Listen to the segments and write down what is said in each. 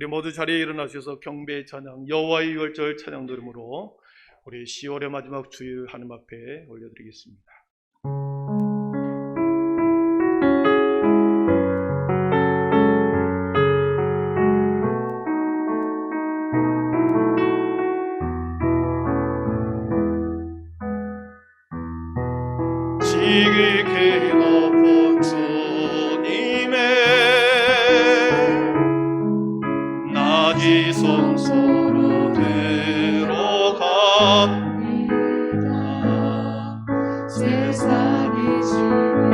우리 모두 자리에 일어나셔서 경배 찬양, 여호와의 유월절 찬양 드림으로 우리 10월의 마지막 주일 하나님 앞에 올려드리겠습니다. 지극히 높은 주님의 낮이손 서로 들어갑니다. 세상이 지루하고서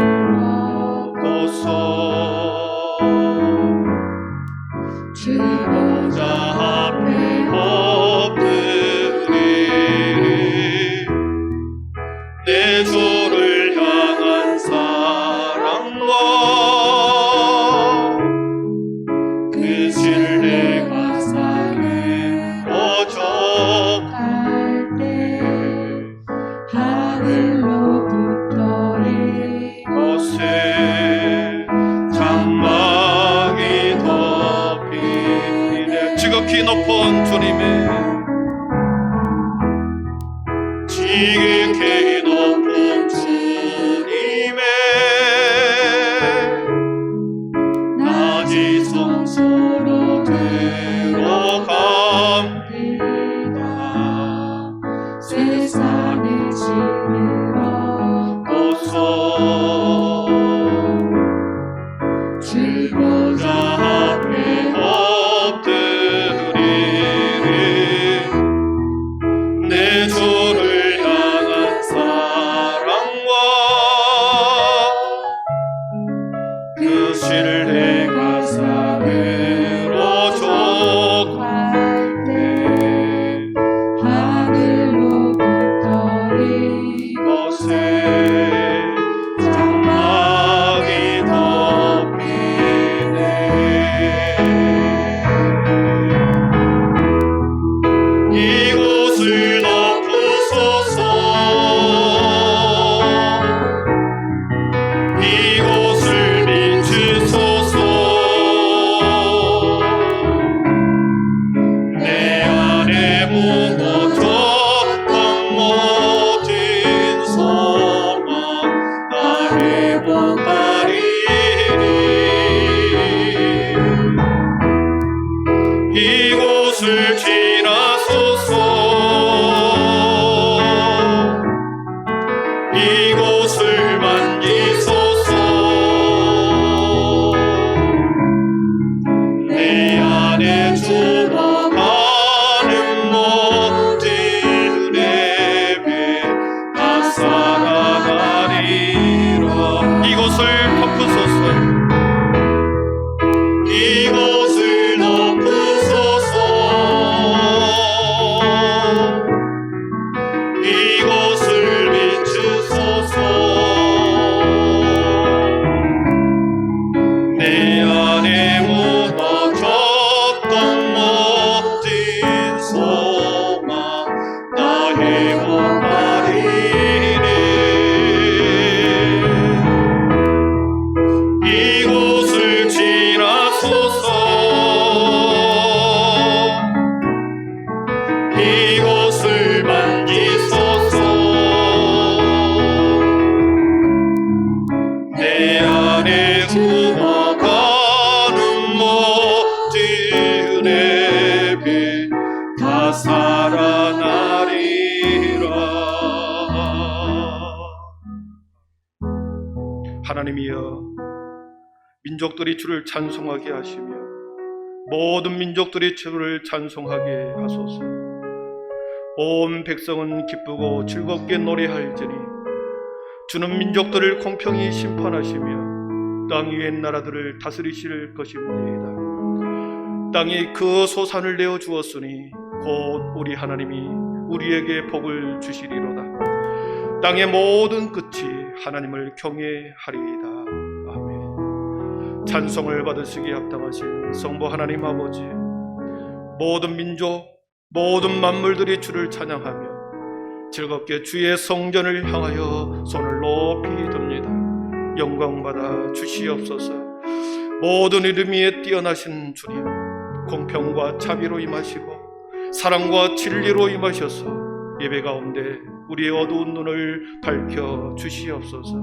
주 보좌 앞에 엎드리리. 내 주를 향한 사랑과 그 신뢰가 할 때 하늘로부터 이곳에 장막이 덮이네. 지극히 높은 주님의 지극히 높은 주님의 낮이 성소로 들어갑니다. 세상에 지루하고서 주 보좌 앞에 엎드리리. 내 주를 향한 사랑과 그 신뢰가 사그러져 갈 때 하늘로부터 이곳에 장막이 덮이네. 이곳을 덮으소서. 이곳을 비추소서. 내 안에 무너졌던 모든 소망 다 회복하리니. 이곳을 지나소서. 이곳을 만지소서. 내 안에 죽어가는 모든 예배 다 살아나리라. 이곳을 덮으소서. 이곳을 덮으소서. 이곳을 비추소서. 내 안에 무너졌던 모든 소망 다 회복하리니. 이곳을 지나소서. 이곳을 만지소서. 내 안에 죽어가는 모든 예배 다 살아나리라. 하나님이여, 민족들이 주를 찬송하게 하시며 모든 민족들이 주를 찬송하게 하소서. 온 백성은 기쁘고 즐겁게 노래할지니 주는 민족들을 공평히 심판하시며 땅 위의 나라들을 다스리실 것입니다. 땅이 그 소산을 내어 주었으니 곧 우리 하나님이 우리에게 복을 주시리로다. 땅의 모든 끝이 하나님을 경외하리이다. 아멘. 찬송을 받으시기에 합당하신 성부 하나님 아버지, 모든 민족, 모든 만물들이 주를 찬양하며 즐겁게 주의 성전을 향하여 손을 높이 듭니다. 영광받아 주시옵소서. 모든 이름 위에 뛰어나신 주님, 공평과 자비로 임하시고 사랑과 진리로 임하셔서 예배 가운데 우리의 어두운 눈을 밝혀 주시옵소서.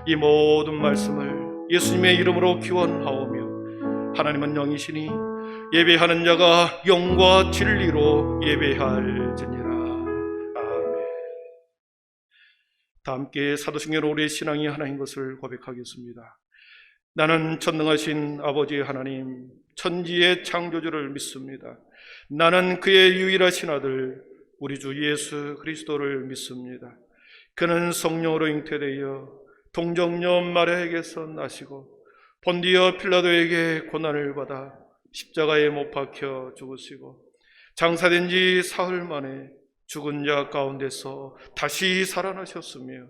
이 모든 말씀을 예수님의 이름으로 기원하오며 하나님은 영이시니 예배하는 자가 영과 진리로 예배할지니라. 아멘. 다 함께 사도신경으로 우리의 신앙이 하나인 것을 고백하겠습니다. 나는 전능하신 아버지 하나님, 천지의 창조주를 믿습니다. 나는 그의 유일하신 아들 우리 주 예수 그리스도를 믿습니다. 그는 성령으로 잉태되어 동정녀 마리아에게서 나시고 본디어 필라도에게 고난을 받아 십자가에 못 박혀 죽으시고 장사된 지 사흘 만에 죽은 자 가운데서 다시 살아나셨으며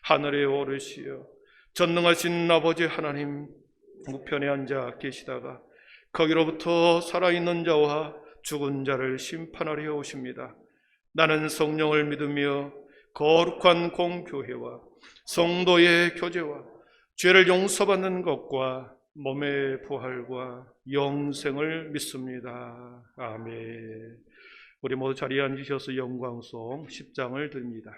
하늘에 오르시어 전능하신 아버지 하나님 우편에 앉아 계시다가 거기로부터 살아있는 자와 죽은 자를 심판하려 오십니다. 나는 성령을 믿으며 거룩한 공교회와 성도의 교제와 죄를 용서받는 것과 몸의 부활과 영생을 믿습니다. 아멘. 우리 모두 자리에 앉으셔서 영광송 10장을 드립니다.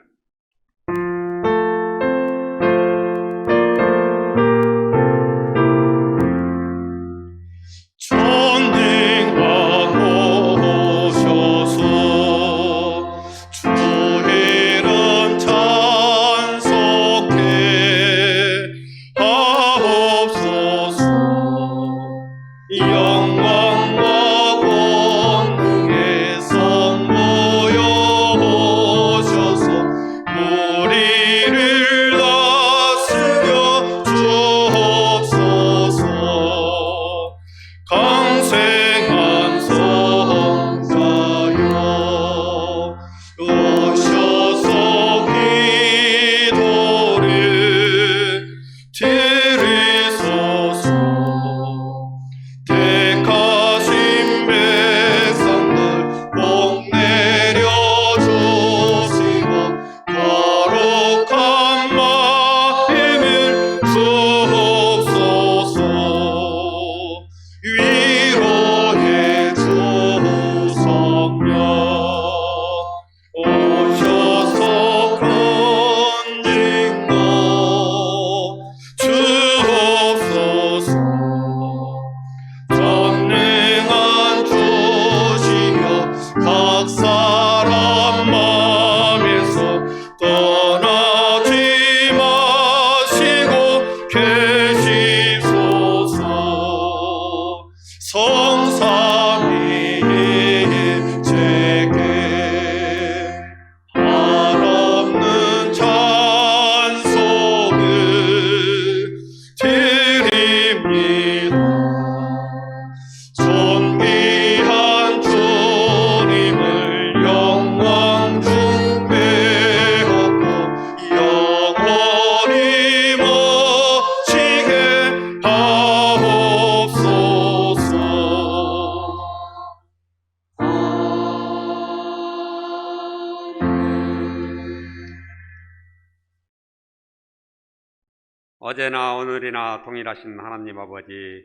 어제나 오늘이나 동일하신 하나님 아버지,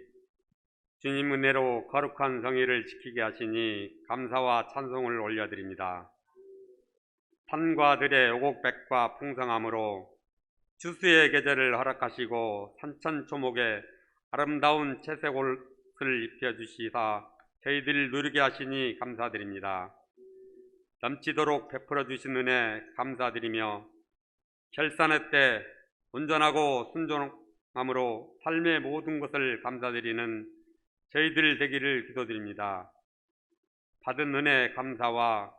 주님 은혜로 거룩한 성의를 지키게 하시니 감사와 찬송을 올려드립니다. 산과 들의 오곡백과 풍성함으로 추수의 계절을 허락하시고 산천초목에 아름다운 채색 옷을 입혀주시사 저희들 누리게 하시니 감사드립니다. 넘치도록 베풀어 주신 은혜 감사드리며 결산의 때 온전하고 순종함으로 삶의 모든 것을 감사드리는 저희들 되기를 기도드립니다. 받은 은혜 감사와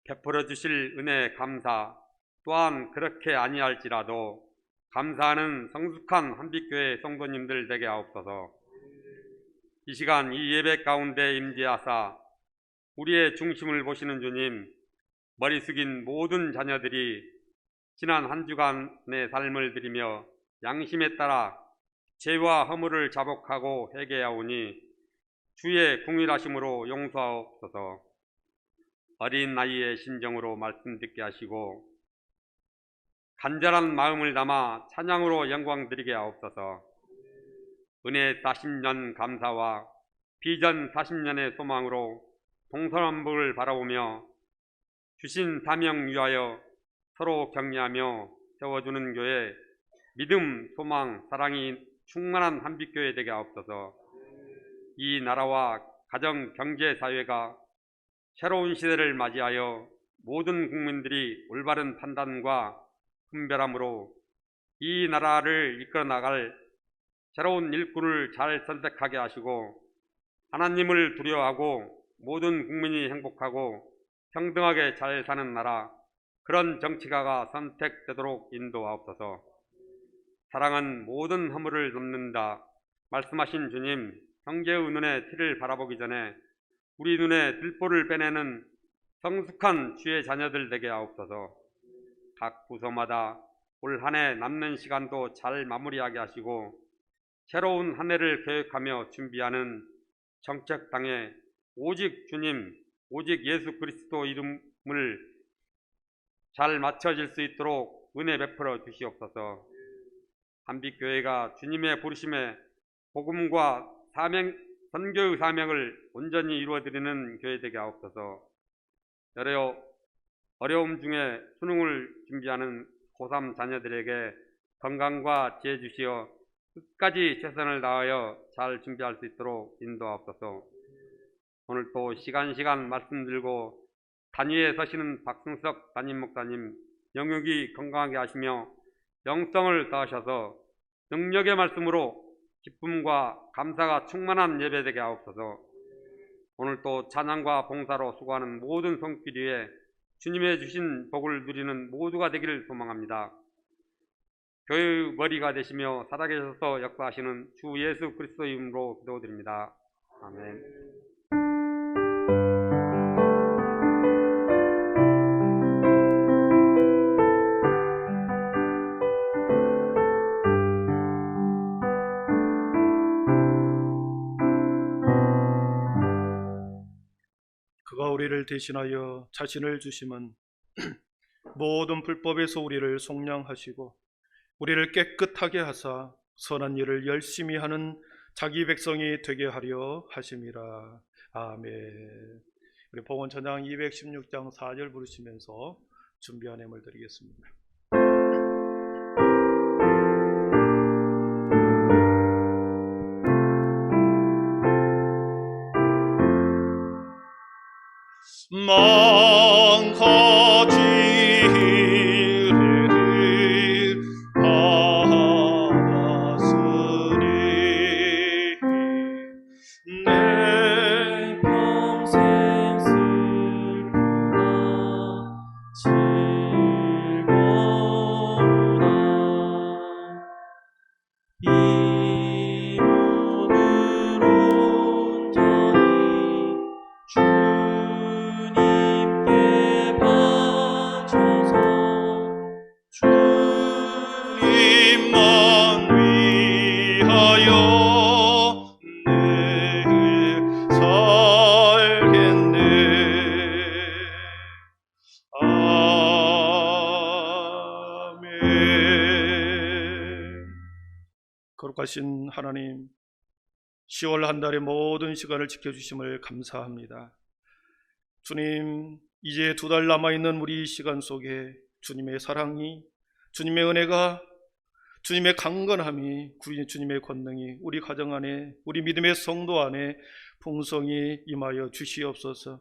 베풀어 주실 은혜 감사, 또한 그렇게 아니할지라도 감사하는 성숙한 한빛교회 성도님들 되게 하옵소서. 이 시간 이 예배 가운데 임재하사 우리의 중심을 보시는 주님, 머리 숙인 모든 자녀들이 지난 한 주간의 삶을 드리며 양심에 따라 죄와 허물을 자복하고 회개하오니 주의 궁일하심으로 용서하옵소서. 어린 나이의 심정으로 말씀 듣게 하시고 간절한 마음을 담아 찬양으로 영광 드리게 하옵소서. 은혜 40년 감사와 비전 40년의 소망으로 동서남북을 바라보며 주신 사명 위하여 서로 격려하며 세워주는 교회, 믿음, 소망, 사랑이 충만한 한빛교회 되게 하옵소서. 이 나라와 가정, 경제, 사회가 새로운 시대를 맞이하여 모든 국민들이 올바른 판단과 분별함으로 이 나라를 이끌어 나갈 새로운 일꾼을 잘 선택하게 하시고 하나님을 두려워하고 모든 국민이 행복하고 평등하게 잘 사는 나라, 그런 정치가가 선택되도록 인도하옵소서. 사랑은 모든 허물을 덮는다 말씀하신 주님, 형제의 눈에 티를 바라보기 전에 우리 눈에 들보를 빼내는 성숙한 주의 자녀들 되게 하옵소서. 각 부서마다 올 한 해 남는 시간도 잘 마무리하게 하시고 새로운 한 해를 계획하며 준비하는 정책당에 오직 주님, 오직 예수 그리스도 이름을 잘 맞춰질 수 있도록 은혜 베풀어 주시옵소서. 한빛교회가 주님의 부르심에 복음과 선교의 사명을 온전히 이루어드리는 교회 되게 하옵소서. 여러 어려움 중에 수능을 준비하는 고3 자녀들에게 건강과 지혜 주시어 끝까지 최선을 다하여 잘 준비할 수 있도록 인도하옵소서. 오늘 또 시간 말씀 들고 단위에 서시는 박승석 담임 목사님 영육이 건강하게 하시며 영성을 더하셔서 능력의 말씀으로 기쁨과 감사가 충만한 예배되게 하옵소서. 오늘 또 찬양과 봉사로 수고하는 모든 손길 위에 주님의 주신 복을 누리는 모두가 되기를 소망합니다. 교회의 머리가 되시며 살아계셔서 역사하시는 주 예수 그리스도 이름으로 기도드립니다. 아멘. 그가 우리를 대신하여 자신을 주심은 모든 불법에서 우리를 속량하시고 우리를 깨끗하게 하사 선한 일을 열심히 하는 자기 백성이 되게 하려 하심이라. 아멘. 우리 복음 찬양 216장 4절 부르시면서 준비 안내를 드리겠습니다. 망가지를 받았으니 내 평생 슬프나 즐거우나 이 몸을 온전히 주님께 바쳐서 주님만 위하여 늘 살겠네. 아멘. 거룩하신 하나님, 10월 한 달의 모든 시간을 지켜주심을 감사합니다. 주님, 이제 2달 남아있는 우리 시간 속에 주님의 사랑이, 주님의 은혜가, 주님의 강건함이, 주님의 권능이 우리 가정 안에, 우리 믿음의 성도 안에 풍성히 임하여 주시옵소서.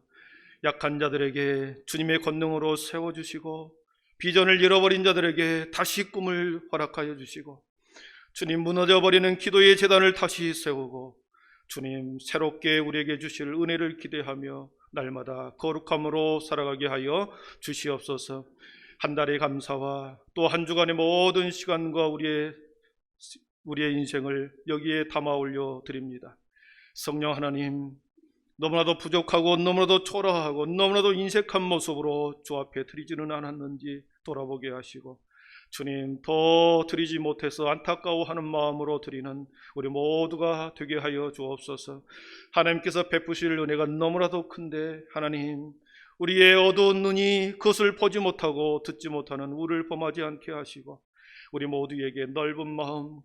약한 자들에게 주님의 권능으로 세워주시고 비전을 잃어버린 자들에게 다시 꿈을 허락하여 주시고 주님, 무너져버리는 기도의 재단을 다시 세우고 주님, 새롭게 우리에게 주실 은혜를 기대하며 날마다 거룩함으로 살아가게 하여 주시옵소서. 한 달의 감사와 또 한 주간의 모든 시간과 우리의 인생을 여기에 담아 올려 드립니다. 성령 하나님, 너무나도 부족하고 너무나도 초라하고 너무나도 인색한 모습으로 주 앞에 드리지는 않았는지 돌아보게 하시고 주님, 더 드리지 못해서 안타까워하는 마음으로 드리는 우리 모두가 되게 하여 주옵소서. 하나님께서 베푸실 은혜가 너무나도 큰데 하나님, 우리의 어두운 눈이 그것을 보지 못하고 듣지 못하는 우리를 범하지 않게 하시고 우리 모두에게 넓은 마음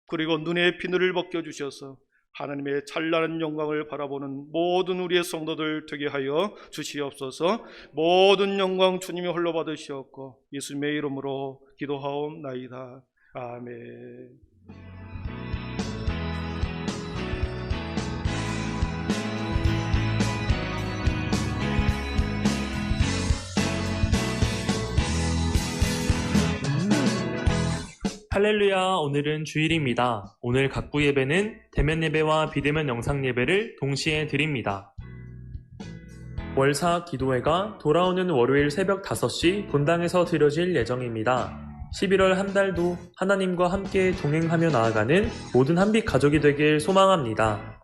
그리고 눈의 비늘을 벗겨주셔서 하나님의 찬란한 영광을 바라보는 모든 우리의 성도들 되게 하여 주시옵소서. 모든 영광 주님이 홀로 받으시옵고 예수님의 이름으로 기도하옵나이다. 아멘. 할렐루야, 오늘은 주일입니다. 오늘 각부 예배는 대면 예배와 비대면 영상 예배를 동시에 드립니다. 월사 기도회가 돌아오는 월요일 새벽 5시 본당에서 드려질 예정입니다. 11월 한 달도 하나님과 함께 동행하며 나아가는 모든 한빛 가족이 되길 소망합니다.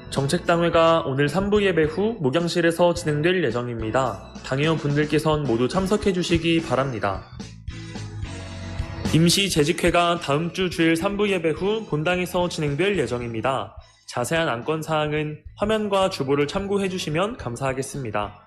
정책당회가 오늘 3부 예배 후 목양실에서 진행될 예정입니다. 당회원 분들께선 모두 참석해 주시기 바랍니다. 임시 재직회가 다음 주 주일 3부 예배 후 본당에서 진행될 예정입니다. 자세한 안건 사항은 화면과 주보를 참고해 주시면 감사하겠습니다.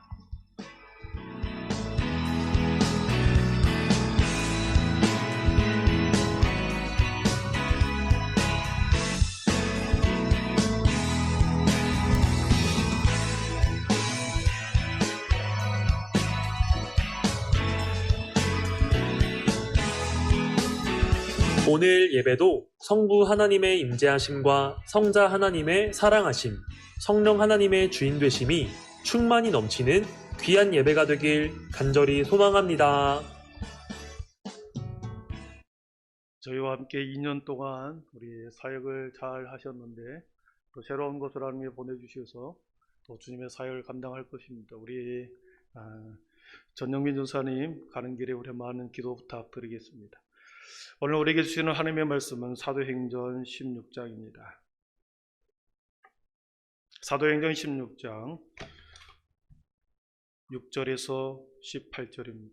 오늘 예배도 성부 하나님의 임재하심과 성자 하나님의 사랑하심, 성령 하나님의 주인 되심이 충만히 넘치는 귀한 예배가 되길 간절히 소망합니다. 저희와 함께 2년 동안 우리 사역을 잘 하셨는데 또 새로운 것을 하나님이 보내주셔서 또 주님의 사역을 감당할 것입니다. 우리 전영민 전사님 가는 길에 우리 많은 기도 부탁드리겠습니다. 오늘 우리에게 주시는 하나님의 말씀은 사도행전 16장입니다. 사도행전 16장 6절에서 18절입니다.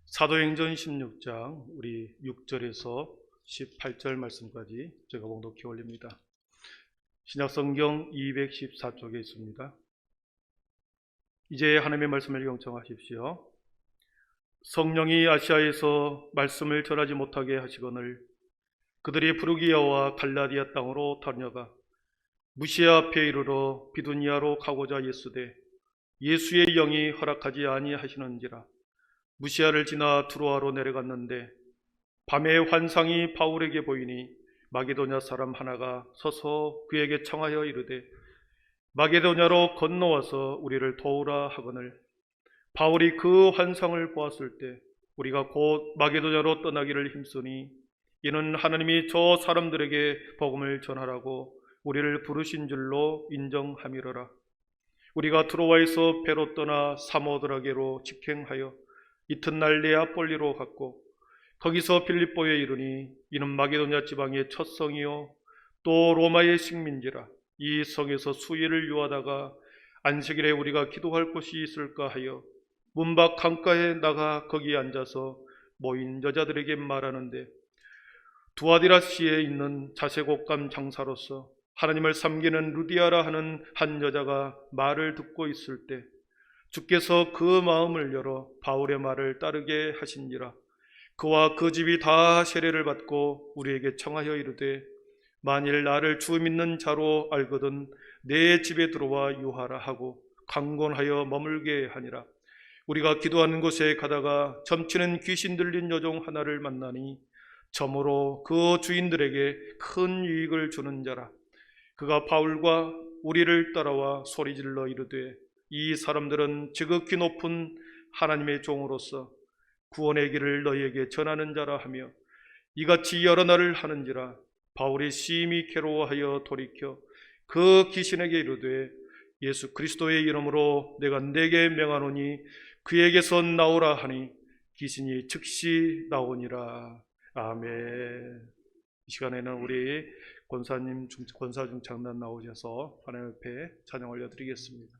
사도행전 16장 우리 6절에서 18절 말씀까지 제가 봉독해 올립니다. 신약성경 214쪽에 있습니다. 이제 하나님의 말씀을 경청하십시오. 성령이 아시아에서 말씀을 전하지 못하게 하시거늘 그들이 프루기아와 갈라디아 땅으로 다녀가 무시아 앞에 이르러 비두니아로 가고자 예수되 예수의 영이 허락하지 아니하시는지라. 무시아를 지나 두로아로 내려갔는데 밤에 환상이 바울에게 보이니 마게도냐 사람 하나가 서서 그에게 청하여 이르되 마게도냐로 건너와서 우리를 도우라 하거늘 바울이 그 환상을 보았을 때 우리가 곧 마게도냐로 떠나기를 힘쓰니 이는 하나님이 저 사람들에게 복음을 전하라고 우리를 부르신 줄로 인정함이로라. 우리가 트로아에서 배로 떠나 사모드라게로 직행하여 이튿날 네아폴리로 갔고 거기서 빌립보에 이르니 이는 마게도냐 지방의 첫 성이요 또 로마의 식민지라. 이 성에서 수일을 유하다가 안식일에 우리가 기도할 곳이 있을까 하여 문밖 강가에 나가 거기에 앉아서 모인 여자들에게 말하는데 두아디라시에 있는 자색옷감 장사로서 하나님을 섬기는 루디아라 하는 한 여자가 말을 듣고 있을 때 주께서 그 마음을 열어 바울의 말을 따르게 하신지라. 그와 그 집이 다 세례를 받고 우리에게 청하여 이르되 만일 나를 주 믿는 자로 알거든 내 집에 들어와 유하라 하고 강권하여 머물게 하니라. 우리가 기도하는 곳에 가다가 점치는 귀신 들린 여종 하나를 만나니 점으로 그 주인들에게 큰 유익을 주는 자라. 그가 바울과 우리를 따라와 소리질러 이르되 이 사람들은 지극히 높은 하나님의 종으로서 구원의 길을 너희에게 전하는 자라 하며 이같이 여러 날을 하는지라. 바울이 심히 괴로워하여 돌이켜 그 귀신에게 이르되 예수 그리스도의 이름으로 내가 네게 명하노니 그에게서 나오라 하니 귀신이 즉시 나오니라. 아멘. 이 시간에는 우리 권사님 권사 중창단 나오셔서 하나님 앞에 찬양 올려드리겠습니다.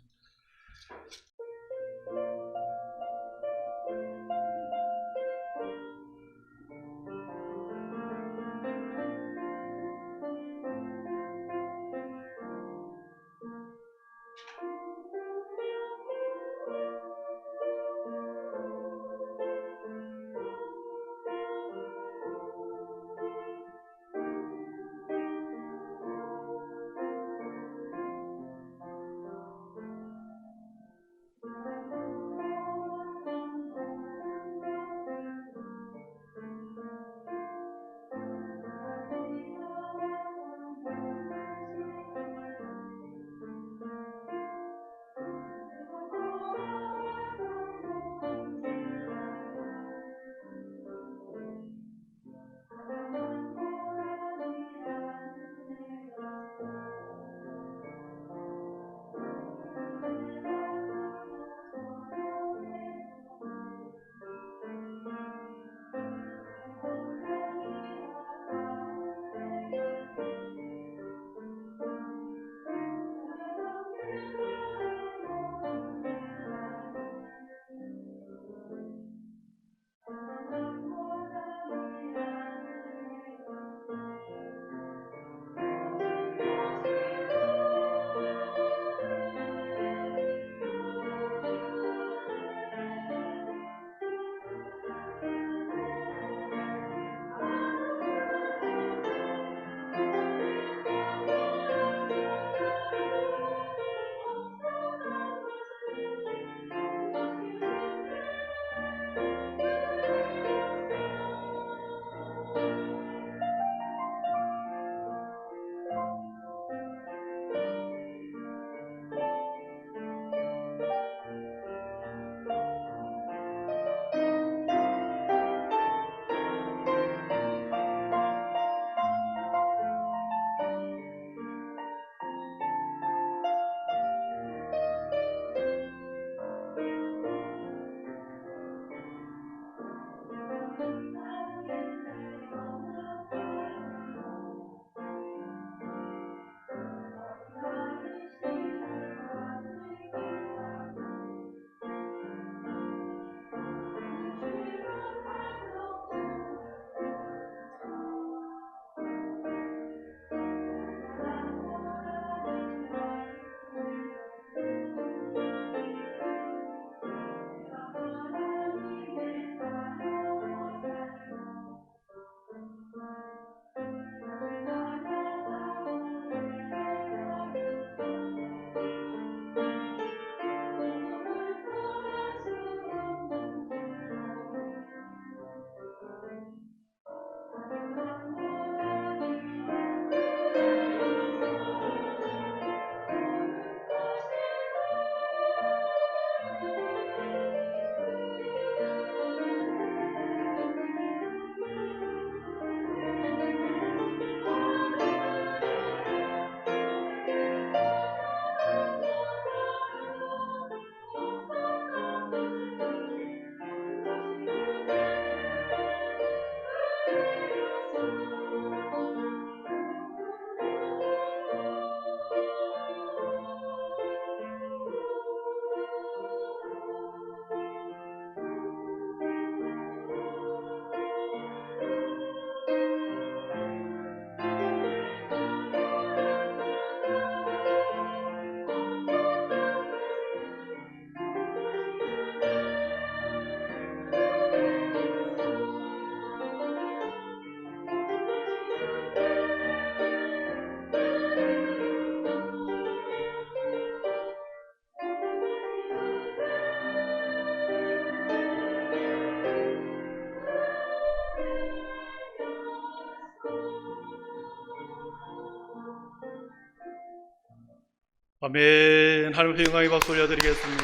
아멘. 하나님 영광의 박수 올려드리겠습니다.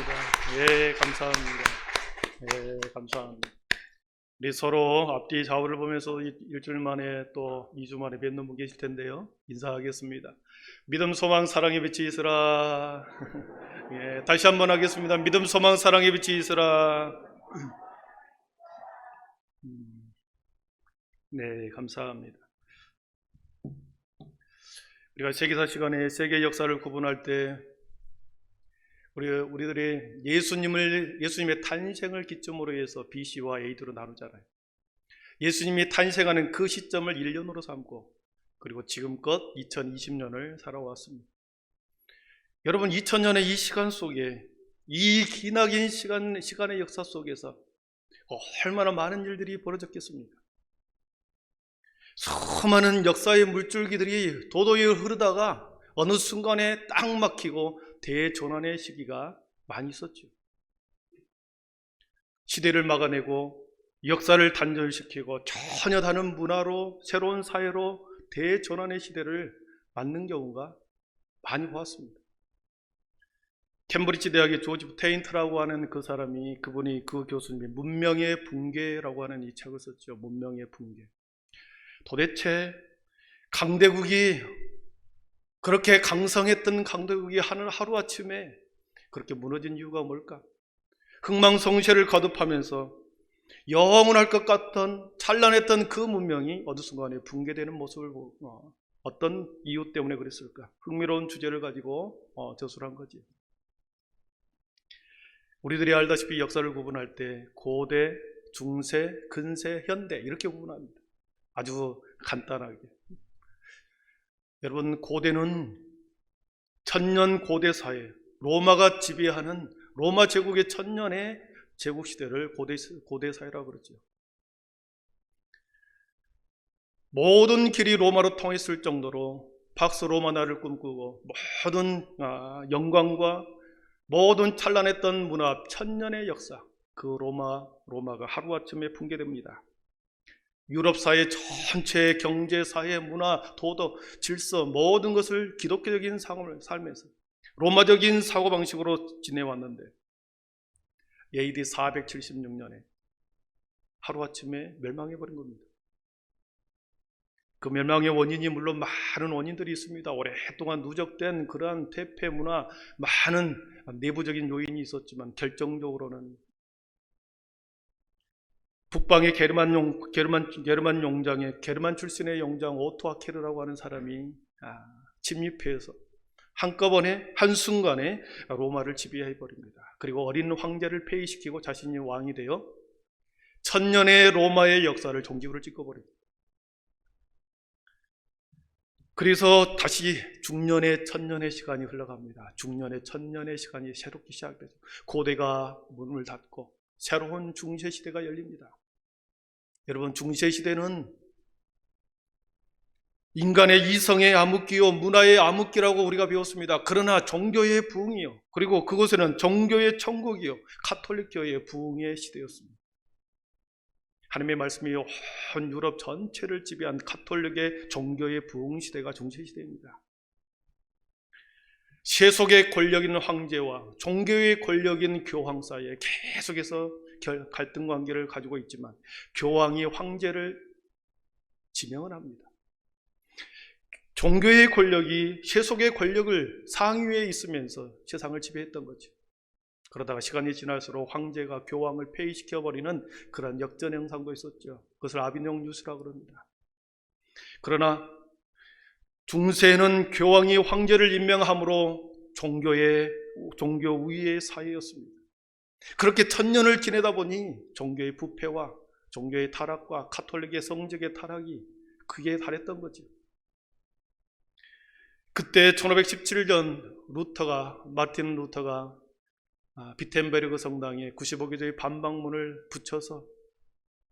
예, 감사합니다. 예, 감사합니다. 우리 서로 앞뒤 좌우를 보면서 일주일 만에 또 2주 만에 뵙는 분 계실 텐데요. 인사하겠습니다. 믿음, 소망, 사랑의 빛이 있으라. 예, 다시 한번 하겠습니다. 믿음, 소망, 사랑의 빛이 있으라. 네, 감사합니다. 우리가 세계사 시간에 세계 역사를 구분할 때 우리들이 예수님의 탄생을 기점으로 해서 BC와 AD로 나누잖아요. 예수님이 탄생하는 그 시점을 1년으로 삼고 그리고 지금껏 2020년을 살아왔습니다. 여러분 2000년의 이 시간 속에 이 기나긴 시간의 역사 속에서 얼마나 많은 일들이 벌어졌겠습니까? 수많은 역사의 물줄기들이 도도히 흐르다가 어느 순간에 딱 막히고 대전환의 시기가 많이 있었죠. 시대를 막아내고 역사를 단절시키고 전혀 다른 문화로 새로운 사회로 대전환의 시대를 맞는 경우가 많이 보았습니다. 캠브리지 대학의 조지 테인트라고 하는 그분이 그 교수님이 문명의 붕괴라고 하는 이 책을 썼죠. 문명의 붕괴. 도대체 강대국이 그렇게 강성했던 강대국이 하루아침에 그렇게 무너진 이유가 뭘까? 흥망성쇠를 거듭하면서 영원할 것 같던 찬란했던 그 문명이 어느 순간에 붕괴되는 모습을 보고 어떤 이유 때문에 그랬을까? 흥미로운 주제를 가지고 저술한 거지. 우리들이 알다시피 역사를 구분할 때 고대, 중세, 근세, 현대 이렇게 구분합니다. 아주 간단하게. 여러분 고대는 천년 고대 사회, 로마가 지배하는 로마 제국의 천년의 제국 시대를 고대 사회라고 그러죠. 모든 길이 로마로 통했을 정도로 박스 로마나를 꿈꾸고 모든 영광과 모든 찬란했던 문화, 천년의 역사, 그 로마가 하루아침에 붕괴됩니다. 유럽 사회 전체의 경제, 사회, 문화, 도덕, 질서 모든 것을 기독교적인 삶에서 로마적인 사고방식으로 지내왔는데 AD 476년에 하루아침에 멸망해버린 겁니다. 그 멸망의 원인이 물론 많은 원인들이 있습니다. 오랫동안 누적된 그러한 퇴폐 문화, 많은 내부적인 요인이 있었지만 결정적으로는 북방의 게르만 용장의 게르만 출신의 용장 오토 아케르라고 하는 사람이 침입해서 한꺼번에 한순간에 로마를 지배해 버립니다. 그리고 어린 황제를 폐위시키고 자신이 왕이 되어 천년의 로마의 역사를 종지부를 찍어버립니다. 그래서 다시 중년의 천년의 시간이 흘러갑니다. 중년의 천년의 시간이 새롭게 시작되죠. 고대가 문을 닫고 새로운 중세시대가 열립니다. 여러분 중세시대는 인간의 이성의 암흑기요 문화의 암흑기라고 우리가 배웠습니다. 그러나 종교의 부흥이요 그리고 그곳에는 종교의 천국이요 가톨릭교의 부흥의 시대였습니다. 하나님의 말씀이 온 유럽 전체를 지배한 가톨릭의 종교의 부흥 시대가 중세시대입니다. 세속의 권력 있는 황제와 종교의 권력 있는 교황 사이에 계속해서 갈등 관계를 가지고 있지만 교황이 황제를 지명을 합니다. 종교의 권력이 세속의 권력을 상위에 있으면서 세상을 지배했던 거죠. 그러다가 시간이 지날수록 황제가 교황을 폐위시켜버리는 그런 역전 현상도 있었죠. 그것을 아비뇽 뉴스라고 그럽니다. 그러나 중세는 교황이 황제를 임명함으로 종교 우위의 사회였습니다. 그렇게 천년을 지내다 보니 종교의 부패와 종교의 타락과 가톨릭의 성적의 타락이 크게 달했던 거죠. 그때 1517년 마르틴 루터가 비텐베르그 성당에 95교도의 반박문을 붙여서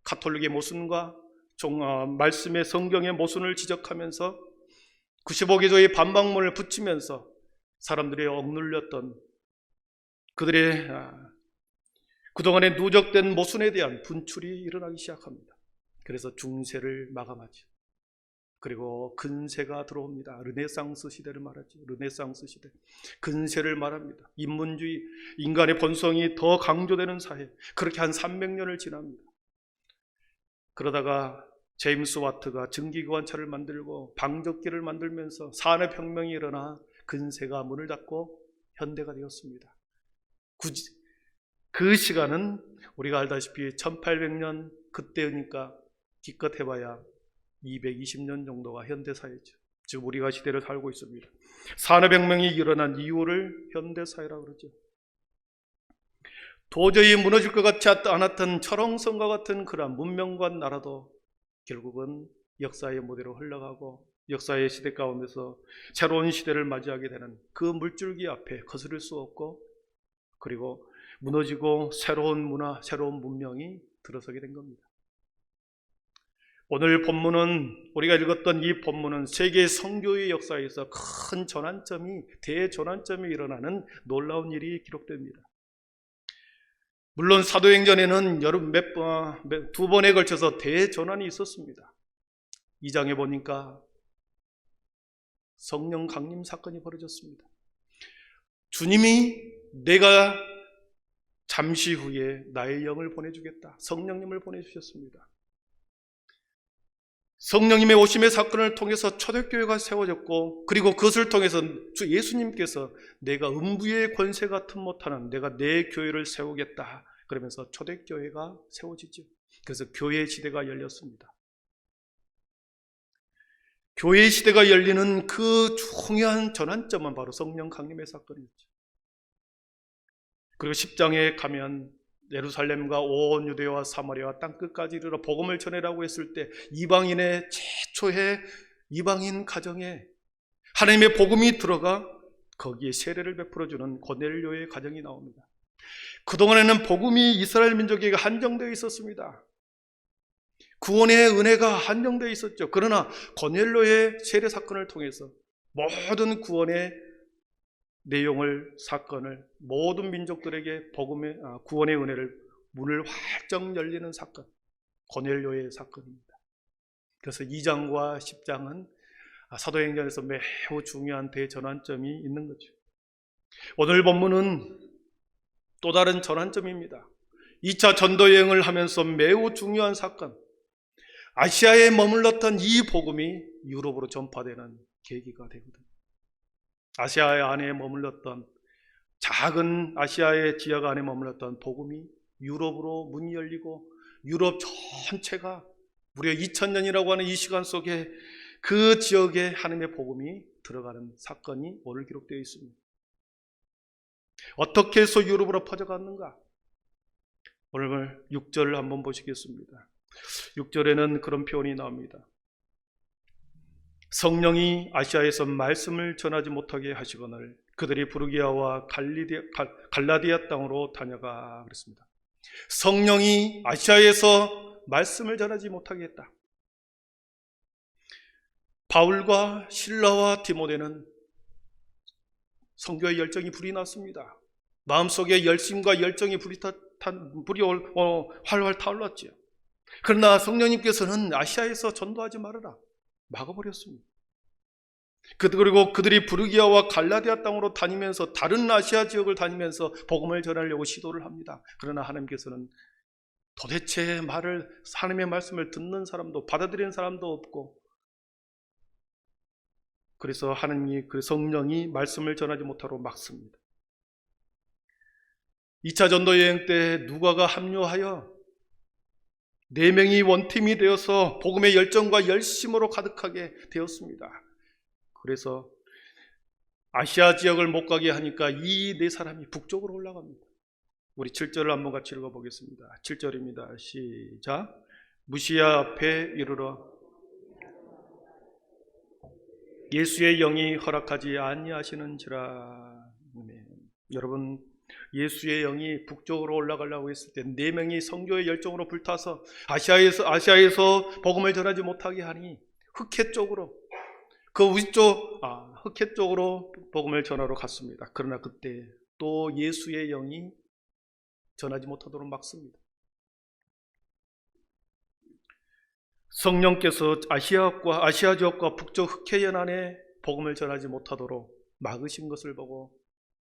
가톨릭의 모순과 말씀의 성경의 모순을 지적하면서 95교도의 반박문을 붙이면서 사람들이 억눌렸던 그들의 그동안에 누적된 모순에 대한 분출이 일어나기 시작합니다. 그래서 중세를 마감하죠. 그리고 근세가 들어옵니다. 르네상스 시대를 말하죠. 르네상스 시대. 근세를 말합니다. 인문주의, 인간의 본성이 더 강조되는 사회. 그렇게 한 300년을 지납니다. 그러다가 제임스 와트가 증기기관차를 만들고 방적기를 만들면서 산업혁명이 일어나 근세가 문을 닫고 현대가 되었습니다. 그 시간은 우리가 알다시피 1800년 그때니까 기껏 해봐야 220년 정도가 현대사회죠. 즉 우리가 시대를 살고 있습니다. 산업혁명이 일어난 이유를 현대사회라고 그러죠. 도저히 무너질 것 같지 않았던 철옹성과 같은 그러한 문명과 나라도 결국은 역사의 무대로 흘러가고 역사의 시대 가운데서 새로운 시대를 맞이하게 되는 그 물줄기 앞에 거스를 수 없고, 그리고 무너지고 새로운 문화, 새로운 문명이 들어서게 된 겁니다. 오늘 본문은, 우리가 읽었던 이 본문은 세계 선교의 역사에서 큰 전환점이, 대전환점이 일어나는 놀라운 일이 기록됩니다. 물론 사도행전에는 두 번에 걸쳐서 대전환이 있었습니다. 2장에 보니까 성령 강림 사건이 벌어졌습니다. 주님이 내가 잠시 후에 나의 영을 보내주겠다, 성령님을 보내주셨습니다. 성령님의 오심의 사건을 통해서 초대교회가 세워졌고, 그리고 그것을 통해서 주 예수님께서 내가 음부의 권세 같은 못하는 내가 내 교회를 세우겠다 그러면서 초대교회가 세워지죠. 그래서 교회 시대가 열렸습니다. 교회 시대가 열리는 그 중요한 전환점은 바로 성령 강림의 사건이었죠. 그리고 10장에 가면 예루살렘과 온 유대와 사마리아와 땅끝까지 이르러 복음을 전해라고 했을 때 이방인의 최초의 이방인 가정에 하나님의 복음이 들어가 거기에 세례를 베풀어주는 고넬료의 가정이 나옵니다. 그동안에는 복음이 이스라엘 민족에게 한정되어 있었습니다. 구원의 은혜가 한정되어 있었죠. 그러나 고넬료의 세례 사건을 통해서 모든 구원의 내용을, 사건을 모든 민족들에게 복음의 구원의 은혜를 문을 활짝 열리는 사건, 고넬료의 사건입니다. 그래서 2장과 10장은 사도행전에서 매우 중요한 대전환점이 있는 거죠. 오늘 본문은 또 다른 전환점입니다. 2차 전도여행을 하면서 매우 중요한 사건, 아시아에 머물렀던 이 복음이 유럽으로 전파되는 계기가 되거든요. 아시아 안에 머물렀던, 작은 아시아의 지역 안에 머물렀던 복음이 유럽으로 문이 열리고 유럽 전체가 무려 2000년이라고 하는 이 시간 속에 그 지역에 하나님의 복음이 들어가는 사건이 오늘 기록되어 있습니다. 어떻게 해서 유럽으로 퍼져갔는가? 오늘 6절을 한번 보시겠습니다. 6절에는 그런 표현이 나옵니다. 성령이 아시아에서 말씀을 전하지 못하게 하시거늘 그들이 부르기아와 갈라디아 땅으로 다녀가 그랬습니다. 성령이 아시아에서 말씀을 전하지 못하게 했다. 바울과 실라와 디모데는 선교의 열정이 불이 났습니다. 마음속에 열심과 열정이 활활 타올랐죠. 그러나 성령님께서는 아시아에서 전도하지 말아라 막아버렸습니다. 그리고 그들이 부르기아와 갈라디아 땅으로 다니면서 다른 아시아 지역을 다니면서 복음을 전하려고 시도를 합니다. 그러나 하나님께서는 도대체 하나님의 말씀을 듣는 사람도 받아들이는 사람도 없고, 그래서 하나님이 그 성령이 말씀을 전하지 못하도록 막습니다. 2차 전도 여행 때 누가가 합류하여 4명이 원팀이 되어서 복음의 열정과 열심으로 가득하게 되었습니다. 그래서 아시아 지역을 못 가게 하니까 이 4사람이 북쪽으로 올라갑니다. 우리 7절을 한번 같이 읽어보겠습니다. 7절입니다. 시작. 무시야 앞에 이르러 예수의 영이 허락하지 아니하시는지라. 여러분, 예수의 영이 북쪽으로 올라가려고 했을 때 4명이 선교의 열정으로 불타서 아시아에서 복음을 전하지 못하게 하니 흑해 쪽으로, 흑해 쪽으로 복음을 전하러 갔습니다. 그러나 그때 또 예수의 영이 전하지 못하도록 막습니다. 성령께서 아시아 지역과 북쪽 흑해 연안에 복음을 전하지 못하도록 막으신 것을 보고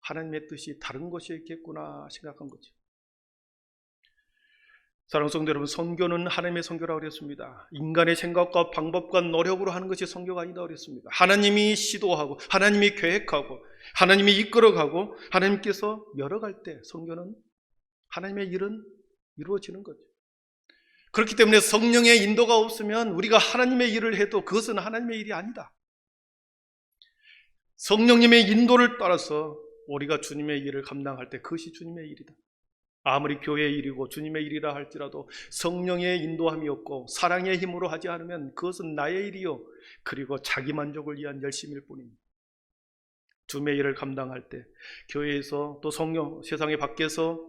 하나님의 뜻이 다른 것이 있겠구나 생각한 거죠. 사랑하는 성도 여러분, 선교는 하나님의 선교라고 그랬습니다. 인간의 생각과 방법과 노력으로 하는 것이 선교가 아니다 그랬습니다. 하나님이 시도하고 하나님이 계획하고 하나님이 이끌어가고 하나님께서 열어갈 때 선교는 하나님의 일은 이루어지는 거죠. 그렇기 때문에 성령의 인도가 없으면 우리가 하나님의 일을 해도 그것은 하나님의 일이 아니다. 성령님의 인도를 따라서 우리가 주님의 일을 감당할 때 그것이 주님의 일이다. 아무리 교회의 일이고 주님의 일이라 할지라도 성령의 인도함이 없고 사랑의 힘으로 하지 않으면 그것은 나의 일이요 그리고 자기 만족을 위한 열심일 뿐입니다. 주님의 일을 감당할 때 교회에서 또 세상의 밖에서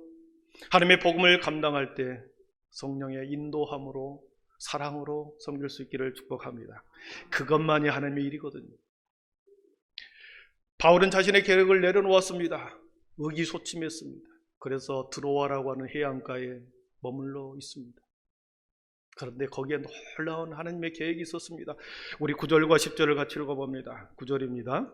하나님의 복음을 감당할 때 성령의 인도함으로 사랑으로 섬길 수 있기를 축복합니다. 그것만이 하나님의 일이거든요. 바울은 자신의 계획을 내려놓았습니다. 의기소침했습니다. 그래서 드로아라고 하는 해안가에 머물러 있습니다. 그런데 거기에 놀라운 하나님의 계획이 있었습니다. 우리 9절과 10절을 같이 읽어봅니다. 9절입니다.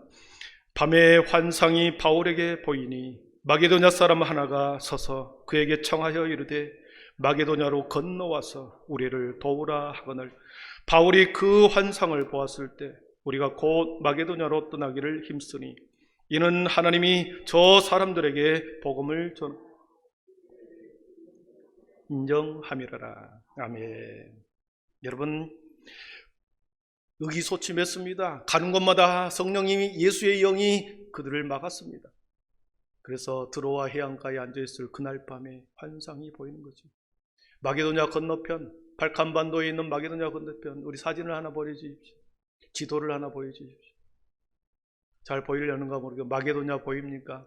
밤에 환상이 바울에게 보이니 마게도냐 사람 하나가 서서 그에게 청하여 이르되 마게도냐로 건너와서 우리를 도우라 하거늘 바울이 그 환상을 보았을 때 우리가 곧 마게도냐로 떠나기를 힘쓰니 이는 하나님이 저 사람들에게 복음을 인정함이라라. 아멘. 여러분, 의기소침했습니다. 가는 곳마다 성령님이 예수의 영이 그들을 막았습니다. 그래서 드로아 해안가에 앉아있을 그날 밤에 환상이 보이는 거죠. 마게도냐 건너편, 발칸반도에 있는 마게도냐 건너편, 우리 사진을 하나 보여주십시오. 지도를 하나 보여주십시오. 잘 보이려는가 모르겠어요. 마게도냐 보입니까?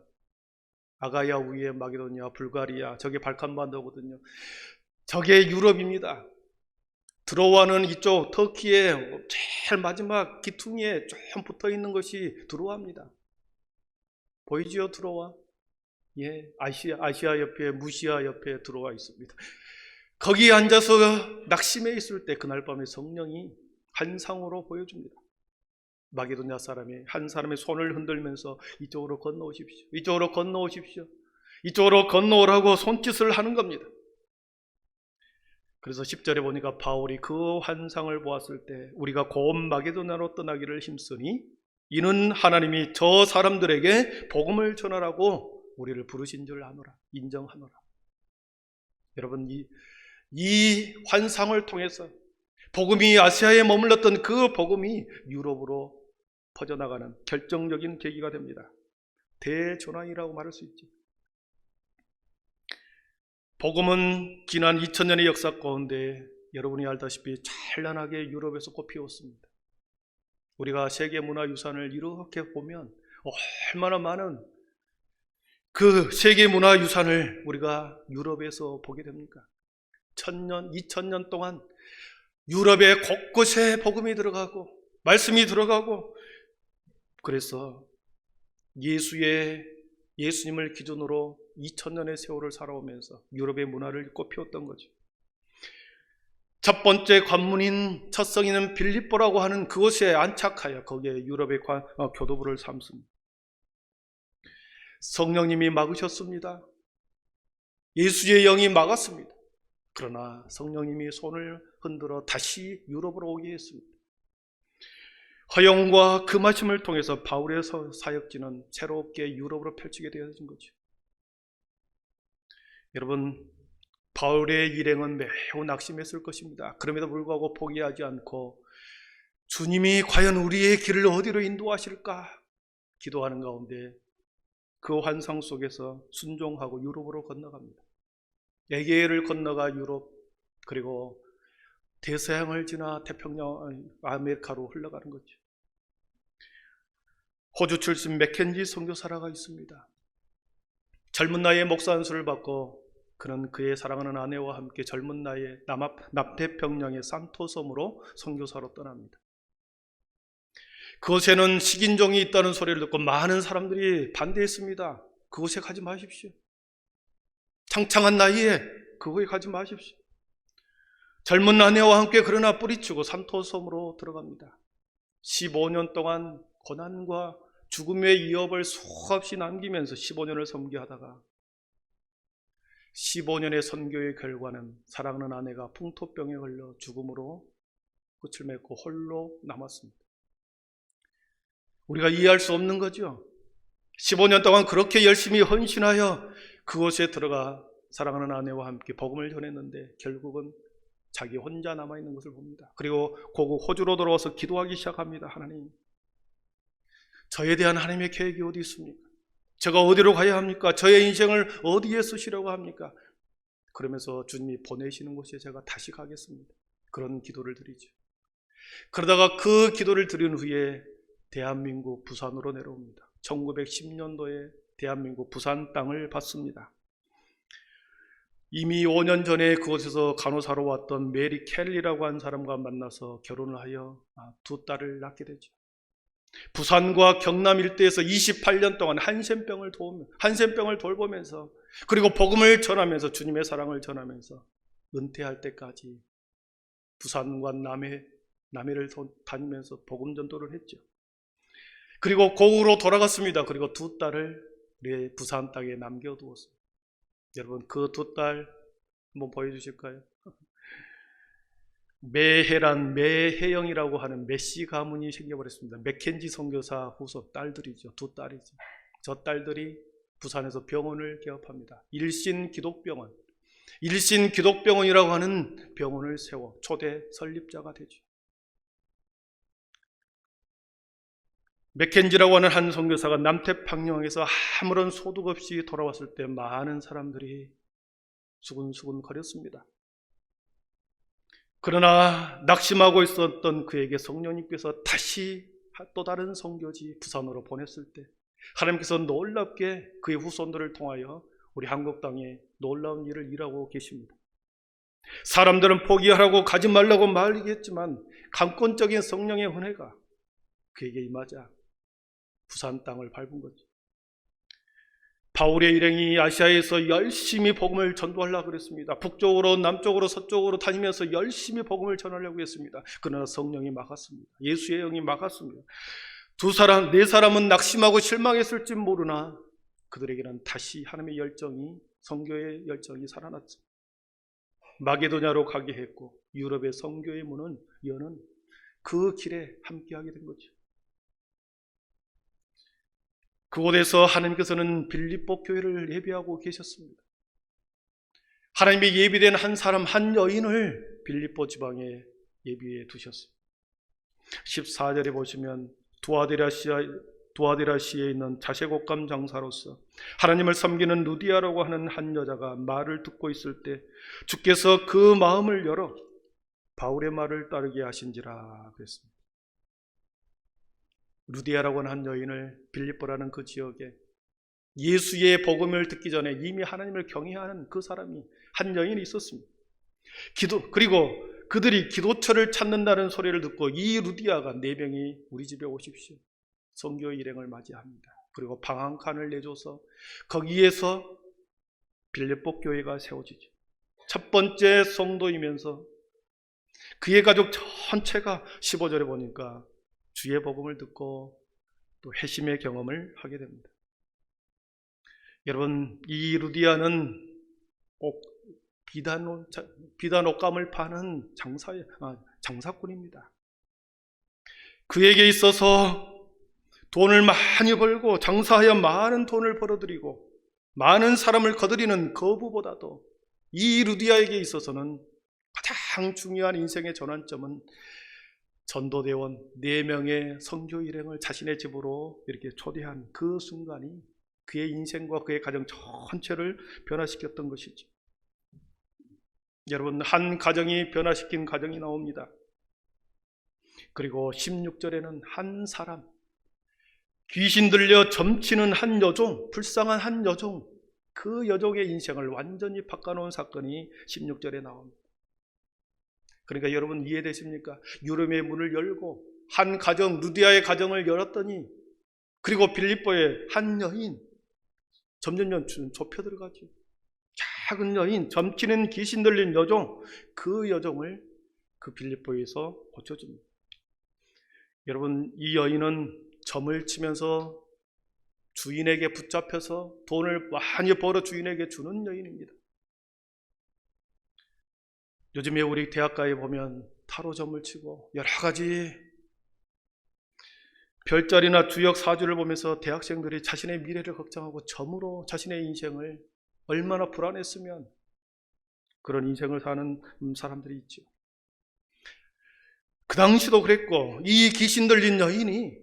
아가야 위에 마게도냐, 불가리아, 저게 발칸반도거든요. 저게 유럽입니다. 드로아는 이쪽 터키의 제일 마지막 기퉁이에 좀 붙어있는 것이 드로아입니다. 보이지요, 드로아? 예, 아시아 옆에, 무시아 옆에 드로아 있습니다. 거기에 앉아서 낙심해 있을 때 그날 밤에 성령이 환상으로 보여줍니다. 마게도냐 사람이 한 사람의 손을 흔들면서 이쪽으로 건너오십시오. 이쪽으로 건너오십시오. 이쪽으로 건너오라고 손짓을 하는 겁니다. 그래서 10절에 보니까 바울이 그 환상을 보았을 때 우리가 곧 마게도냐로 떠나기를 힘쓰니 이는 하나님이 저 사람들에게 복음을 전하라고 우리를 부르신 줄 아노라. 인정하노라. 여러분, 이 환상을 통해서 복음이 아시아에 머물렀던 그 복음이 유럽으로 퍼져나가는 결정적인 계기가 됩니다. 대전환이라고 말할 수 있죠. 복음은 지난 2000년의 역사 가운데 여러분이 알다시피 찬란하게 유럽에서 꽃피웠습니다. 우리가 세계문화유산을 이렇게 보면 얼마나 많은 그 세계문화유산을 우리가 유럽에서 보게 됩니까? 1000년, 2000년 동안 유럽의 곳곳에 복음이 들어가고 말씀이 들어가고 그래서 예수님을 기준으로 2000년의 세월을 살아오면서 유럽의 문화를 꽃피웠던 거죠. 첫 번째 관문인 첫 성인은 빌립보라고 하는 그곳에 안착하여 거기에 유럽의 교도부를 삼습니다. 성령님이 막으셨습니다. 예수의 영이 막았습니다. 그러나 성령님이 손을 흔들어 다시 유럽으로 오게 했습니다. 허영과 금하심을 통해서 바울의 사역지는 새롭게 유럽으로 펼치게 되어진 거죠. 여러분, 바울의 일행은 매우 낙심했을 것입니다. 그럼에도 불구하고 포기하지 않고 주님이 과연 우리의 길을 어디로 인도하실까 기도하는 가운데 그 환상 속에서 순종하고 유럽으로 건너갑니다. 에게해를 건너가 유럽, 그리고 대서양을 지나 태평양, 아메리카로 흘러가는 거죠. 호주 출신 맥켄지 선교사라가 있습니다. 젊은 나이에 목사 안수를 받고 그는 그의 사랑하는 아내와 함께 젊은 나이에 남태평양의 산토 섬으로 선교사로 떠납니다. 그곳에는 식인종이 있다는 소리를 듣고 많은 사람들이 반대했습니다. 그곳에 가지 마십시오. 창창한 나이에 그곳에 가지 마십시오. 젊은 아내와 함께 그러나 뿌리치고 산토섬으로 들어갑니다. 15년 동안 고난과 죽음의 위협을 수없이 남기면서 15년을 섬기하다가 15년의 선교의 결과는 사랑하는 아내가 풍토병에 걸려 죽음으로 끝을 맺고 홀로 남았습니다. 우리가 이해할 수 없는 거죠. 15년 동안 그렇게 열심히 헌신하여 그곳에 들어가 사랑하는 아내와 함께 복음을 전했는데 결국은 자기 혼자 남아있는 것을 봅니다. 그리고 고국 호주로 돌아와서 기도하기 시작합니다. 하나님, 저에 대한 하나님의 계획이 어디 있습니까? 제가 어디로 가야 합니까? 저의 인생을 어디에 쓰시려고 합니까? 그러면서 주님이 보내시는 곳에 제가 다시 가겠습니다. 그런 기도를 드리죠. 그러다가 그 기도를 드린 후에 대한민국 부산으로 내려옵니다. 1910년도에 대한민국 부산 땅을 받습니다. 이미 5년 전에 그곳에서 간호사로 왔던 메리 켈리라고 한 사람과 만나서 결혼을 하여 두 딸을 낳게 되죠. 부산과 경남 일대에서 28년 동안 한센병을 돌보면서 그리고 복음을 전하면서 주님의 사랑을 전하면서 은퇴할 때까지 부산과 남해를 다니면서 복음 전도를 했죠. 그리고 고국으로 돌아갔습니다. 그리고 두 딸을 부산 땅에 남겨두었습니다. 여러분, 그 두 딸 한번 보여주실까요? 매혜영이라고 하는 메시 가문이 생겨버렸습니다. 맥켄지 선교사 후손 딸들이죠. 두 딸이죠. 저 딸들이 부산에서 병원을 개업합니다. 일신기독병원이라고 하는 병원을 세워 초대 설립자가 되죠. 맥켄지라고 하는 한 선교사가 남태평양에서 아무런 소득 없이 돌아왔을 때 많은 사람들이 수근수근 거렸습니다. 그러나 낙심하고 있었던 그에게 성령님께서 다시 또 다른 선교지 부산으로 보냈을 때 하나님께서 놀랍게 그의 후손들을 통하여 우리 한국 땅에 놀라운 일을 일하고 계십니다. 사람들은 포기하라고 가지 말라고 말하겠지만 강권적인 성령의 은혜가 그에게 임하자 부산 땅을 밟은 거죠. 바울의 일행이 아시아에서 열심히 복음을 전도하려고 그랬습니다. 북쪽으로 남쪽으로 서쪽으로 다니면서 열심히 복음을 전하려고 했습니다. 그러나 성령이 막았습니다. 예수의 영이 막았습니다. 네 사람은 낙심하고 실망했을지 모르나 그들에게는 다시 하나님의 열정이, 선교의 열정이 살아났습니다. 마게도냐로 가게 했고 유럽의 선교의 문은 여는 그 길에 함께하게 된 거죠. 그곳에서 하나님께서는 빌립보 교회를 예비하고 계셨습니다. 하나님의 예비된 한 사람, 한 여인을 빌립보 지방에 예비해 두셨습니다. 14절에 보시면 두아디라시에 있는 자색옷감 장사로서 하나님을 섬기는 루디아라고 하는 한 여자가 말을 듣고 있을 때 주께서 그 마음을 열어 바울의 말을 따르게 하신지라 그랬습니다. 루디아라고 하는 한 여인을 빌립보라는 그 지역에 예수의 복음을 듣기 전에 이미 하나님을 경외하는 그 사람이 한 여인이 있었습니다. 그리고 그들이 기도처를 찾는다는 소리를 듣고 이 루디아가 4명이 우리 집에 오십시오. 선교 일행을 맞이합니다. 그리고 방 한 칸을 내줘서 거기에서 빌립보 교회가 세워지죠. 첫 번째 성도이면서 그의 가족 전체가 15절에 보니까 주의 복음을 듣고 또 회심의 경험을 하게 됩니다. 여러분, 이 루디아는 비단 옷감을 파는 장사꾼입니다. 그에게 있어서 돈을 많이 벌고 장사하여 많은 돈을 벌어들이고 많은 사람을 거느리는 거부보다도 이 루디아에게 있어서는 가장 중요한 인생의 전환점은 전도대원 4명의 선교 일행을 자신의 집으로 이렇게 초대한 그 순간이 그의 인생과 그의 가정 전체를 변화시켰던 것이죠. 여러분, 한 가정이 변화시킨 가정이 나옵니다. 그리고 16절에는 한 사람, 귀신 들려 점치는 한 여종, 불쌍한 한 여종, 그 여종의 인생을 완전히 바꿔놓은 사건이 16절에 나옵니다. 그러니까 여러분 이해되십니까? 유럽의 문을 열고 한 가정, 루디아의 가정을 열었더니 그리고 빌립보의 한 여인 점점 좁혀 들어가죠. 작은 여인, 점치는 귀신 들린 여종, 그 여종을 그 빌립보에서 고쳐줍니다. 여러분, 이 여인은 점을 치면서 주인에게 붙잡혀서 돈을 많이 벌어 주인에게 주는 여인입니다. 요즘에 우리 대학가에 보면 타로점을 치고 여러 가지 별자리나 주역 사주를 보면서 대학생들이 자신의 미래를 걱정하고 점으로 자신의 인생을 얼마나 불안했으면 그런 인생을 사는 사람들이 있죠. 그 당시도 그랬고, 이 귀신 들린 여인이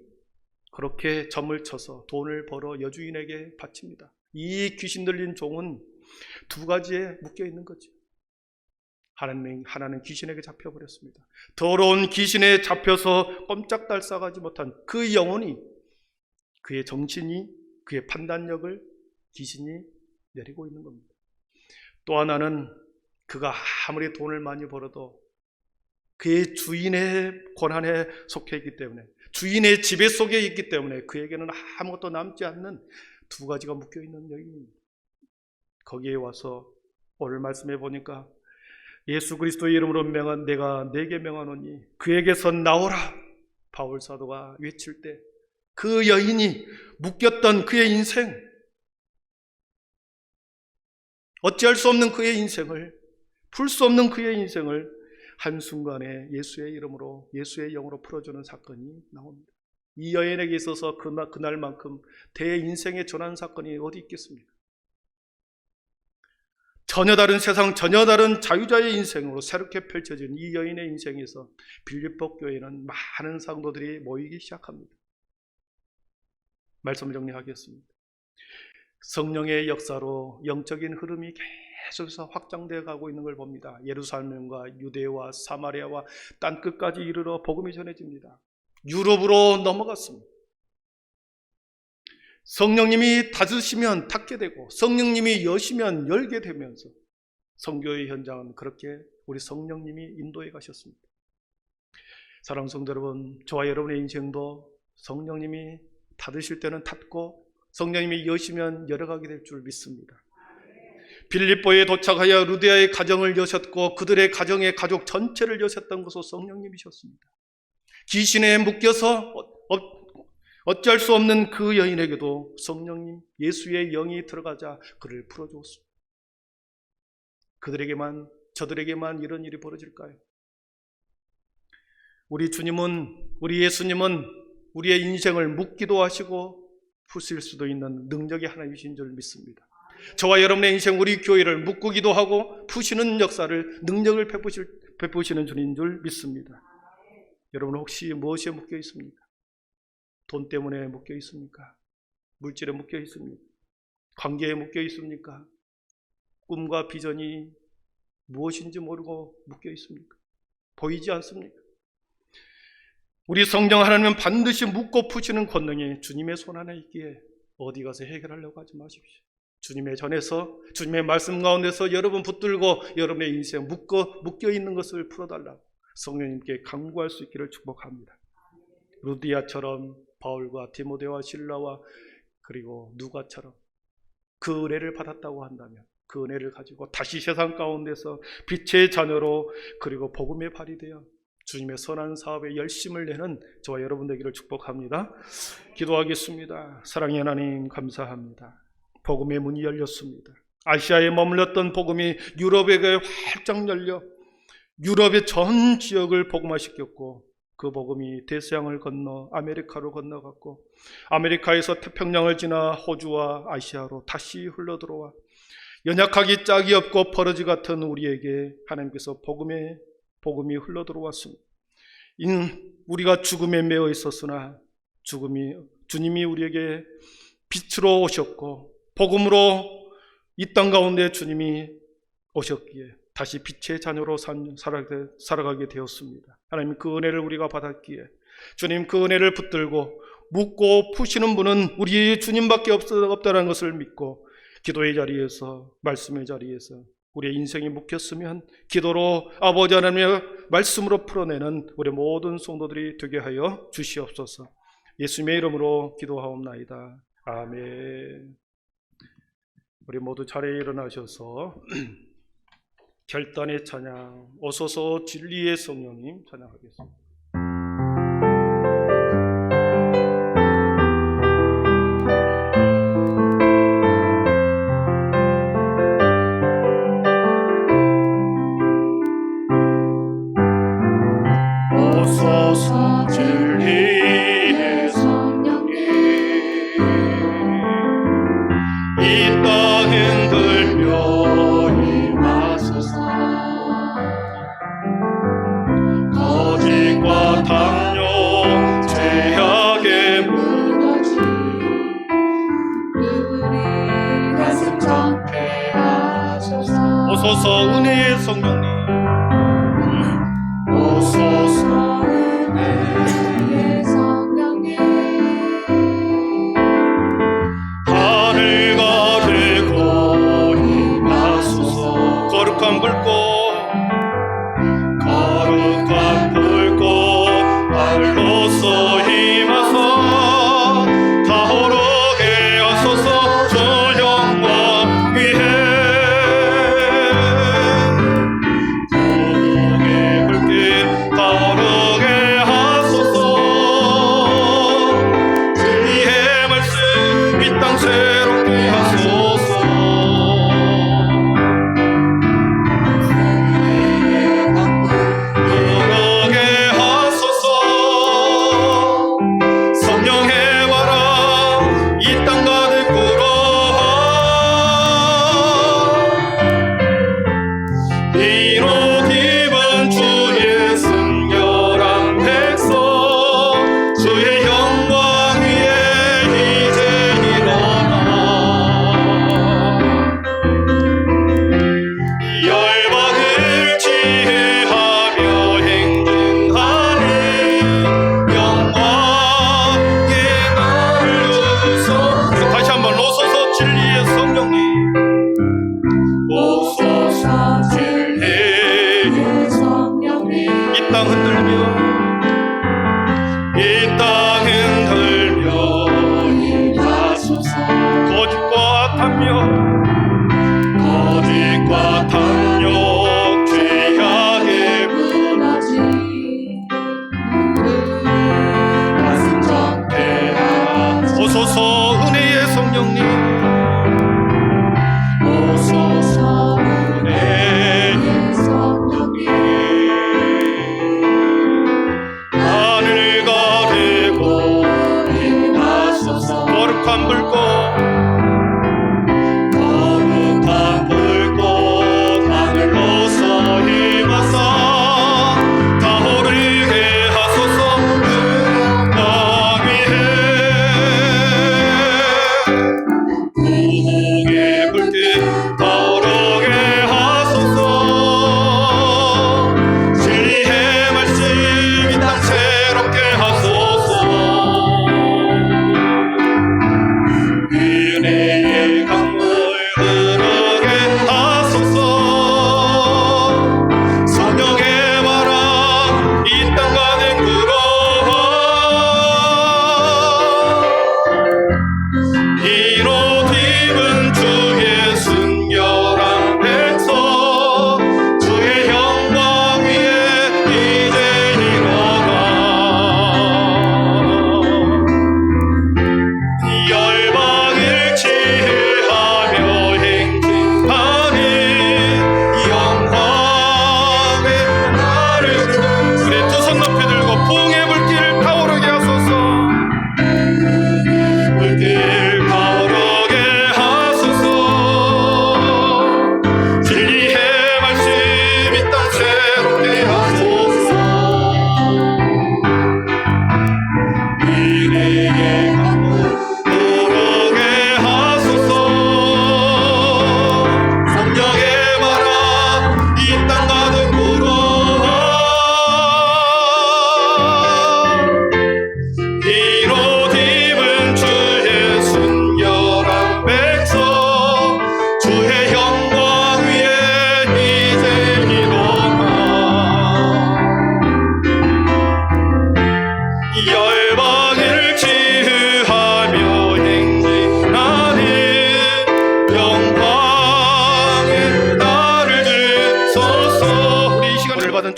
그렇게 점을 쳐서 돈을 벌어 여주인에게 바칩니다. 이 귀신 들린 종은 두 가지에 묶여 있는 거죠. 하나는 귀신에게 잡혀버렸습니다. 더러운 귀신에 잡혀서 꼼짝달싹하지 못한 그 영혼이, 그의 정신이, 그의 판단력을 귀신이 내리고 있는 겁니다. 또 하나는 그가 아무리 돈을 많이 벌어도 그의 주인의 권한에 속해 있기 때문에, 주인의 지배 속에 있기 때문에 그에게는 아무것도 남지 않는 두 가지가 묶여 있는 여인입니다. 거기에 와서 오늘 말씀해 보니까 예수 그리스도의 이름으로 내가 내게 명하노니 그에게서 나오라, 바울 사도가 외칠 때 그 여인이 묶였던 그의 인생, 어찌할 수 없는 그의 인생을, 풀 수 없는 그의 인생을 한순간에 예수의 이름으로, 예수의 영으로 풀어주는 사건이 나옵니다. 이 여인에게 있어서 그날만큼 대인생의 전환 사건이 어디 있겠습니까? 전혀 다른 세상, 전혀 다른 자유자의 인생으로 새롭게 펼쳐진 이 여인의 인생에서 빌립보 교회는 많은 성도들이 모이기 시작합니다. 말씀을 정리하겠습니다. 성령의 역사로 영적인 흐름이 계속해서 확장되어 가고 있는 걸 봅니다. 예루살렘과 유대와 사마리아와 땅끝까지 이르러 복음이 전해집니다. 유럽으로 넘어갔습니다. 성령님이 닫으시면 닫게 되고 성령님이 여시면 열게 되면서 선교의 현장은 그렇게 우리 성령님이 인도해 가셨습니다. 사랑하는 성도 여러분, 저와 여러분의 인생도 성령님이 닫으실 때는 닫고 성령님이 여시면 열어가게 될 줄 믿습니다. 빌립보에 도착하여 루디아의 가정을 여셨고 그들의 가정의 가족 전체를 여셨던 것은 성령님이셨습니다. 귀신에 묶여서 어찌할 수 없는 그 여인에게도 성령님, 예수의 영이 들어가자 그를 풀어주었습니다. 그들에게만, 저들에게만 이런 일이 벌어질까요? 우리 주님은, 우리 예수님은 우리의 인생을 묶기도 하시고 푸실 수도 있는 능력이 하나님이신 줄 믿습니다. 저와 여러분의 인생, 우리 교회를 묶기도 하고 푸시는 역사를, 능력을 베푸시는 주님인 줄 믿습니다. 여러분 혹시 무엇에 묶여 있습니까? 돈 때문에 묶여 있습니까? 물질에 묶여 있습니까? 관계에 묶여 있습니까? 꿈과 비전이 무엇인지 모르고 묶여 있습니까? 보이지 않습니까? 우리 성령 하나님은 반드시 묶고 푸시는 권능이 주님의 손 안에 있기에 어디 가서 해결하려고 하지 마십시오. 주님의 전에서, 주님의 말씀 가운데서 여러분 붙들고 여러분의 인생 묶여 있는 것을 풀어달라고 성령님께 간구할 수 있기를 축복합니다. 루디아처럼 바울과 디모데와 실라와 그리고 누가처럼 그 은혜를 받았다고 한다면 그 은혜를 가지고 다시 세상 가운데서 빛의 자녀로 그리고 복음의 발이 되어 주님의 선한 사업에 열심을 내는 저와 여러분 되기를 축복합니다. 기도하겠습니다. 사랑의 하나님 감사합니다. 복음의 문이 열렸습니다. 아시아에 머물렀던 복음이 유럽에게 활짝 열려 유럽의 전 지역을 복음화시켰고 그 복음이 대서양을 건너 아메리카로 건너갔고 아메리카에서 태평양을 지나 호주와 아시아로 다시 흘러들어와 연약하기 짝이 없고 버러지 같은 우리에게 하나님께서 복음이 흘러들어왔습니다. 우리가 죽음에 매어 있었으나 주님이 우리에게 빛으로 오셨고 복음으로 이 땅 가운데 주님이 오셨기에 다시 빛의 자녀로 살아가게 되었습니다. 하나님 그 은혜를 우리가 받았기에 주님 그 은혜를 붙들고 묶고 푸시는 분은 우리 주님밖에 없다는 것을 믿고 기도의 자리에서 말씀의 자리에서 우리의 인생이 묶였으면 기도로 아버지 하나님의 말씀으로 풀어내는 우리 모든 성도들이 되게 하여 주시옵소서. 예수님의 이름으로 기도하옵나이다. 아멘. 우리 모두 자리에 일어나셔서 결단의 찬양, 오소서 진리의 성령님 찬양하겠습니다. 오소서 진리의 성령님 이 땅은 들며 임하소서. 거짓과 당뇨 죄악의 무너지 우리 가슴 정케 하소서. 오소서 은혜의 성령님 오소서 은혜의 성령님 하늘 가르고 임하소서. 거룩한 불꽃 알로서 임하소. 타오르게 하소서 주 영광 위에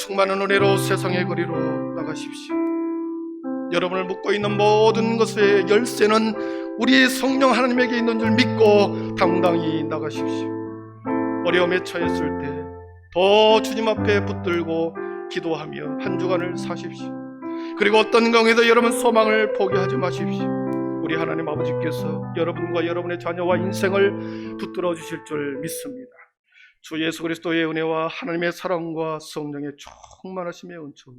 충만한 은혜로 세상의 거리로 나가십시오. 여러분을 묶고 있는 모든 것의 열쇠는 우리 성령 하나님에게 있는 줄 믿고 당당히 나가십시오. 어려움에 처했을 때 더 주님 앞에 붙들고 기도하며 한 주간을 사십시오. 그리고 어떤 경우에도 여러분 소망을 포기하지 마십시오. 우리 하나님 아버지께서 여러분과 여러분의 자녀와 인생을 붙들어 주실 줄 믿습니다. 주 예수 그리스도의 은혜와 하나님의 사랑과 성령의 충만하심의 은총,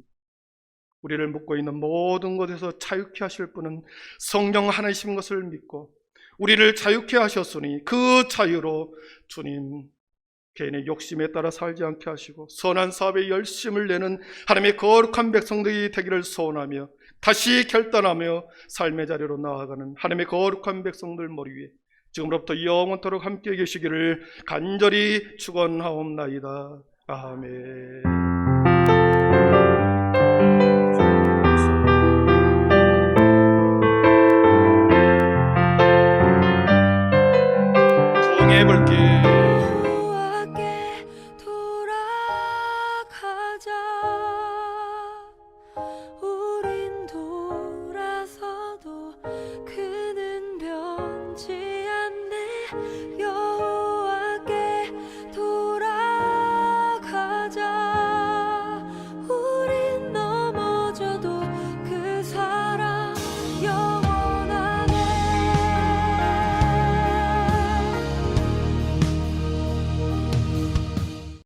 우리를 묶고 있는 모든 것에서 자유케 하실 분은 성령 하나이신 것을 믿고 우리를 자유케 하셨으니 그 자유로 주님 개인의 욕심에 따라 살지 않게 하시고 선한 사업에 열심을 내는 하나님의 거룩한 백성들이 되기를 소원하며 다시 결단하며 삶의 자리로 나아가는 하나님의 거룩한 백성들 머리 위에 지금부터 영원토록 함께 계시기를 간절히 축원하옵나이다. 아멘.